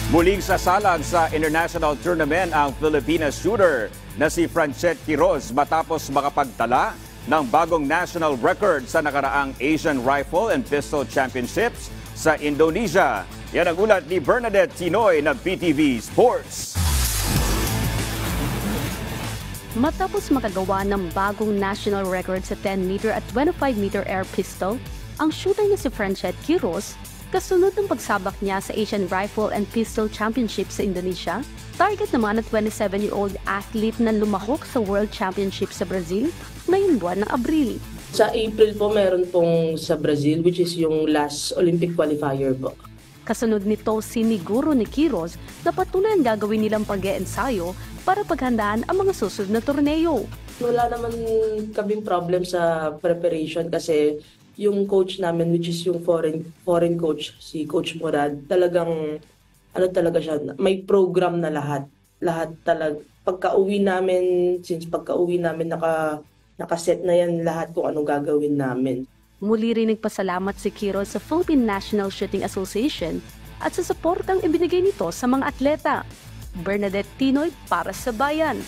Muling sasalag sa international tournament ang Filipina shooter na si Franchet Quiroz matapos makapagtala ng bagong national record sa nakaraang Asian Rifle and Pistol Championships sa Indonesia. Yan ang ulat ni Bernadette Tinoy ng PTV Sports. Matapos makagawa ng bagong national record sa 10-meter at 25-meter air pistol, ang shooter na si Franchet Quiroz, kasunod ng pagsabak niya sa Asian Rifle and Pistol Championship sa Indonesia, target naman ng 27-year-old athlete na lumahok sa World Championship sa Brazil ngayong buwan ng Abril. Sa April po meron pong sa Brazil, which is yung last Olympic qualifier po. Kasunod nito, siniguro ni Quiroz na patuloy ang gagawin nilang pag-eensayo para paghandaan ang mga susunod na torneo. Wala naman kaming problem sa preparation kasi yung coach namin, which is yung foreign coach, si Coach Murad, talagang talaga siya, may program na lahat. Lahat talaga. Pagka-uwi namin nakaset na yan lahat kung anong gagawin namin. Muli rin nagpasalamat si Quiroz sa Philippine National Shooting Association at sa suportang ibinigay nito sa mga atleta. Bernadette Tinoy para sa Bayan.